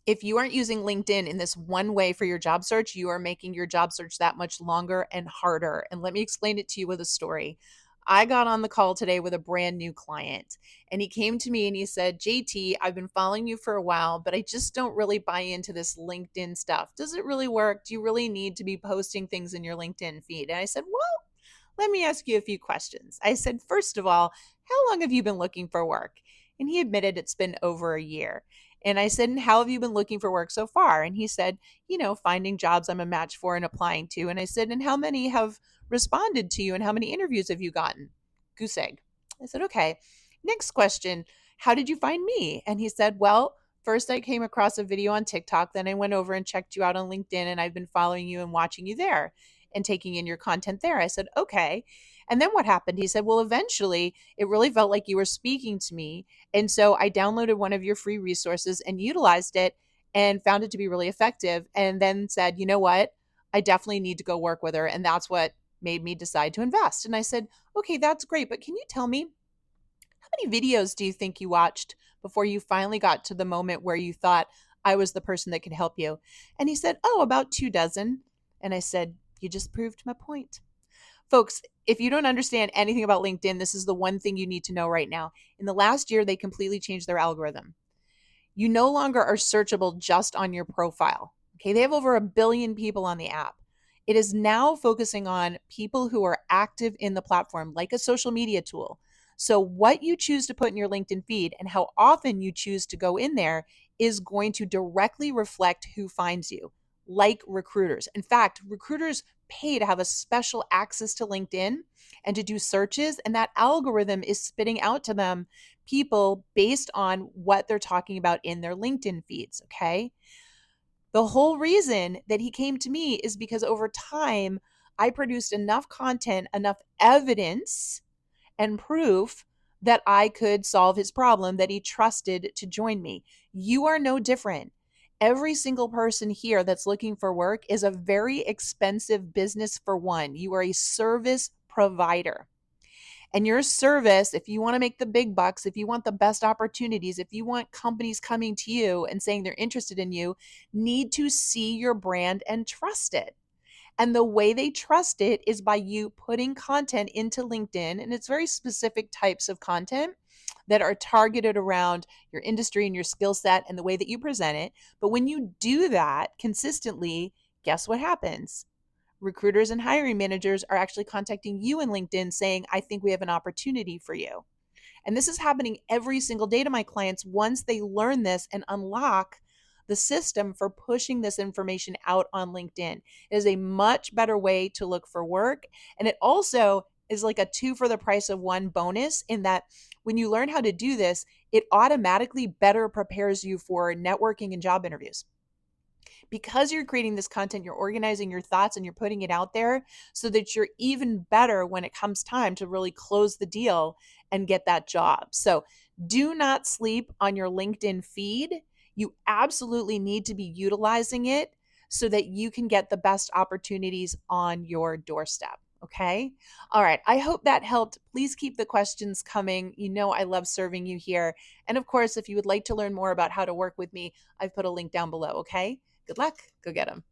If you aren't using LinkedIn in this one way for your job search, you are making your job search that much longer and harder. And let me explain it to you with a story. I got on the call today with a brand new client, and he came to me and he said, JT, I've been following you for a while, but I just don't really buy into this LinkedIn stuff. Does it really work? Do you really need to be posting things in your LinkedIn feed? And I said, well, let me ask you a few questions. I said, first of all, how long have you been looking for work? And he admitted it's been over a year. And I said, and how have you been looking for work so far? And he said, finding jobs I'm a match for and applying to. And I said, and how many have responded to you and how many interviews have you gotten? Goose egg. I said, okay. Next question. How did you find me? And he said, well, first I came across a video on TikTok. Then I went over and checked you out on LinkedIn and I've been following you and watching you there and taking in your content there. I said, okay. And then what happened? He said, well, eventually it really felt like you were speaking to me. And so I downloaded one of your free resources and utilized it and found it to be really effective. And then said, you know what? I definitely need to go work with her. And that's what made me decide to invest. And I said, okay, that's great. But can you tell me, how many videos do you think you watched before you finally got to the moment where you thought I was the person that could help you? And he said, oh, about 2 dozen. And I said, you just proved my point. Folks, if you don't understand anything about LinkedIn, this is the one thing you need to know right now. In the last year, they completely changed their algorithm. You no longer are searchable just on your profile. Okay, they have over 1 billion people on the app. It is now focusing on people who are active in the platform, like a social media tool. So, what you choose to put in your LinkedIn feed and how often you choose to go in there is going to directly reflect who finds you, like recruiters. In fact, recruiters pay to have a special access to LinkedIn and to do searches, and that algorithm is spitting out to them people based on what they're talking about in their LinkedIn feeds. Okay. The whole reason that he came to me is because over time, I produced enough content, enough evidence and proof that I could solve his problem that he trusted to join me. You are no different. Every single person here that's looking for work is a very expensive business for one. You are a service provider. And your service, if you want to make the big bucks, if you want the best opportunities, if you want companies coming to you and saying they're interested in you, need to see your brand and trust it. And the way they trust it is by you putting content into LinkedIn, and it's very specific types of content that are targeted around your industry and your skill set and the way that you present it. But when you do that consistently, guess what happens? Recruiters and hiring managers are actually contacting you in LinkedIn saying, I think we have an opportunity for you. And this is happening every single day to my clients once they learn this and unlock the system for pushing this information out on LinkedIn. It is a much better way to look for work. And it also is like a two for the price of one bonus in that when you learn how to do this, it automatically better prepares you for networking and job interviews. Because you're creating this content, you're organizing your thoughts and you're putting it out there so that you're even better when it comes time to really close the deal and get that job. So do not sleep on your LinkedIn feed. You absolutely need to be utilizing it so that you can get the best opportunities on your doorstep. Okay. All right. I hope that helped. Please keep the questions coming. You know, I love serving you here. And of course, if you would like to learn more about how to work with me, I've put a link down below. Okay. Good luck. Go get them.